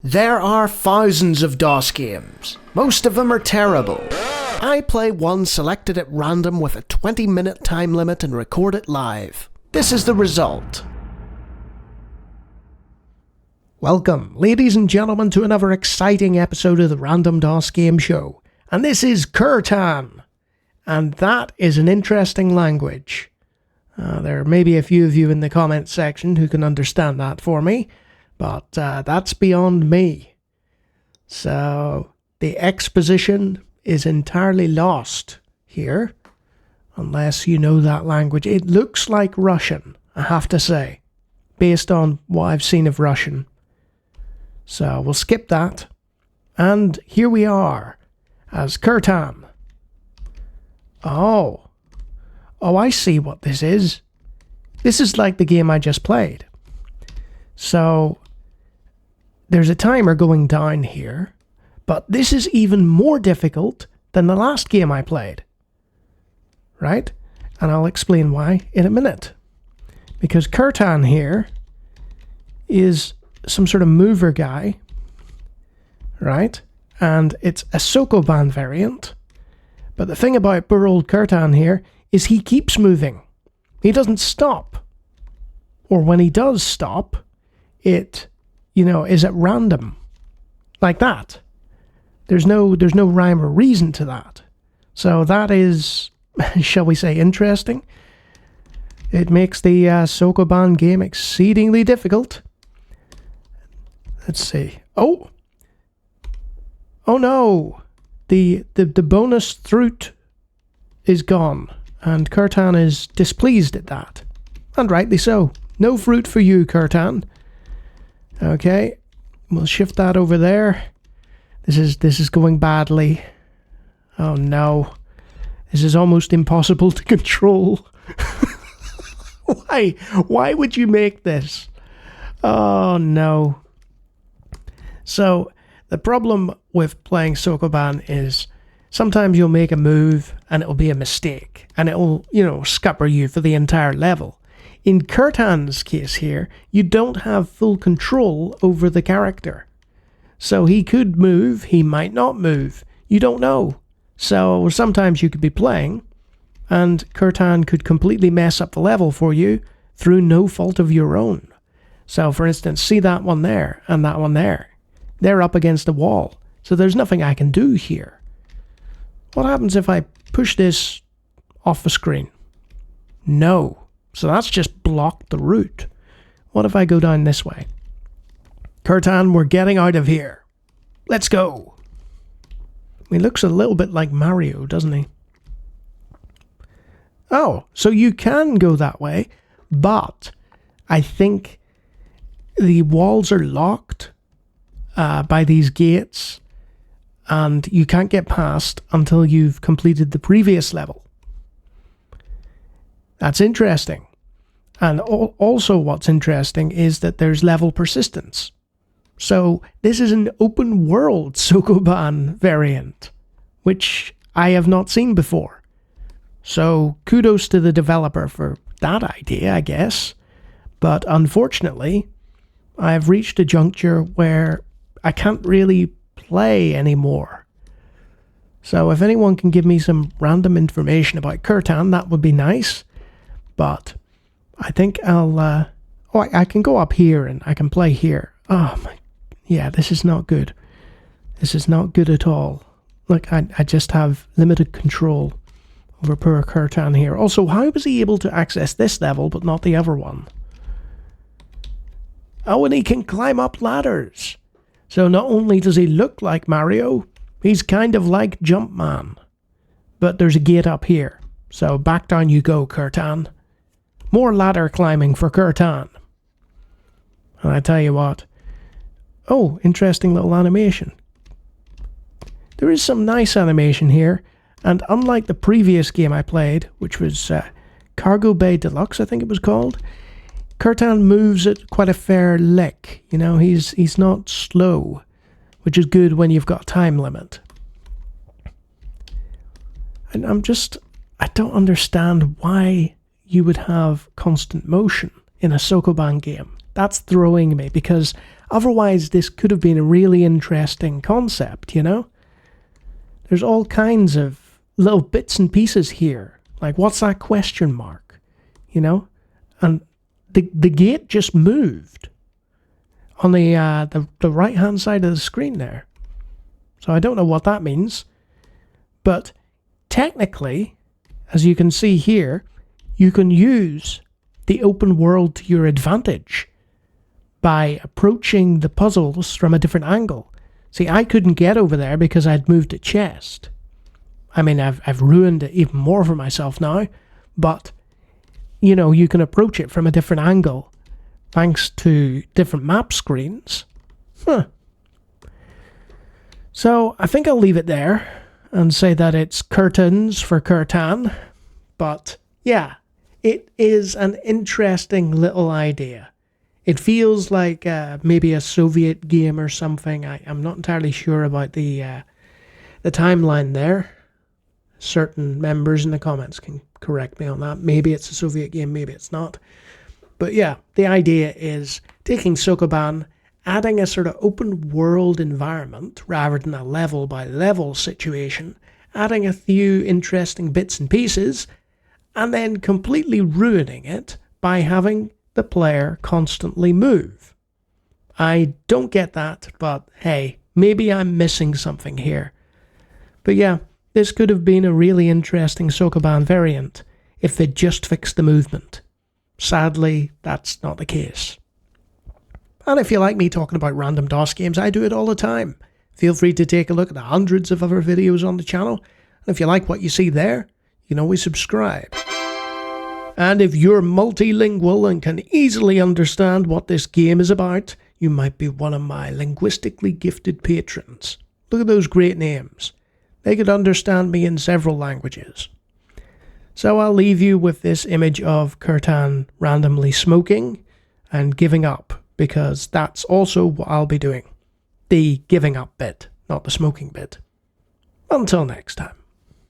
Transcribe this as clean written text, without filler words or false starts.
There are thousands of DOS games. Most of them are terrible. I play one selected at random with a 20-minute time limit and record it live. This is the result. Welcome, ladies and gentlemen, to another exciting episode of the Random DOS Game Show. And this is Kurtan. And that is an interesting language. There may be a few of you in the comments section who can understand that for me, but that's beyond me. So the exposition is entirely lost here, unless you know that language. It looks like Russian, I have to say, based on what I've seen of Russian. So we'll skip that. And here we are, as Kurtan. Oh, I see what this is. This is like the game I just played. So there's a timer going down here, but this is even more difficult than the last game I played. Right? And I'll explain why in a minute. Because Kurtan here is some sort of mover guy, right? And it's a Sokoban variant. But the thing about poor old Kurtan here is he keeps moving. He doesn't stop. Or when he does stop, it, is at random. Like that. There's no rhyme or reason to that. So that is, shall we say, interesting. It makes the Sokoban game exceedingly difficult. Let's see. Oh no! The bonus fruit is gone, and Kurtan is displeased at that. And rightly so. No fruit for you, Kurtan. Okay, we'll shift that over there. This is going badly. Oh no. This is almost impossible to control. Why would you make this? Oh no. So, the problem with playing Sokoban is sometimes you'll make a move and it'll be a mistake and it'll, scupper you for the entire level. In Kurtan's case here, you don't have full control over the character. So he could move, he might not move. You don't know. So sometimes you could be playing and Kurtan could completely mess up the level for you through no fault of your own. So for instance, see that one there and that one there. They're up against the wall, so there's nothing I can do here. What happens if I push this off the screen? No. So that's just blocked the route. What if I go down this way? Kurtan, we're getting out of here. Let's go. He looks a little bit like Mario, doesn't he? Oh, so you can go that way, but I think the walls are locked by these gates, and you can't get past until you've completed the previous level. That's interesting. And also what's interesting is that there's level persistence. So this is an open world Sokoban variant, which I have not seen before. So kudos to the developer for that idea, I guess. But unfortunately, I've reached a juncture where I can't really play anymore. So if anyone can give me some random information about Kurtan, that would be nice. But I think I can go up here and I can play here. Yeah, this is not good. This is not good at all. Look, I just have limited control over poor Kurtan here. Also, how was he able to access this level but not the other one? Oh, and he can climb up ladders. So not only does he look like Mario, he's kind of like Jumpman. But there's a gate up here. So back down you go, Kurtan. More ladder climbing for Kurtan. And I tell you what. Oh, interesting little animation. There is some nice animation here. And unlike the previous game I played, which was Cargo Bay Deluxe, I think it was called, Kurtan moves at quite a fair lick. He's not slow, which is good when you've got a time limit. And I don't understand why you would have constant motion in a Sokoban game. That's throwing me, because Otherwise, this could have been a really interesting concept, you know? There's all kinds of little bits and pieces here. Like, what's that question mark? You know? And the gate just moved on the right-hand side of the screen there. So I don't know what that means. But technically, as you can see here, you can use the open world to your advantage by approaching the puzzles from a different angle. See, I couldn't get over there because I'd moved a chest. I mean, I've ruined it even more for myself now, but, you know, you can approach it from a different angle thanks to different map screens. So I think I'll leave it there and say that it's curtains for Kurtan. But yeah, it is an interesting little idea. It feels like maybe a Soviet game or something. I'm not entirely sure about the timeline there. Certain members in the comments can correct me on that. Maybe it's a Soviet game, maybe it's not. But yeah, the idea is taking Sokoban, adding a sort of open world environment rather than a level by level situation, adding a few interesting bits and pieces, and then completely ruining it by having the player constantly move. I don't get that, but hey, maybe I'm missing something here. But yeah, this could have been a really interesting Sokoban variant if they'd just fixed the movement. Sadly, that's not the case. And if you like me talking about random DOS games, I do it all the time. Feel free to take a look at the hundreds of other videos on the channel. And if you like what you see there, you can always subscribe. And if you're multilingual and can easily understand what this game is about, you might be one of my linguistically gifted patrons. Look at those great names. They could understand me in several languages. So I'll leave you with this image of Kurtan randomly smoking and giving up, because that's also what I'll be doing. The giving up bit, not the smoking bit. Until next time.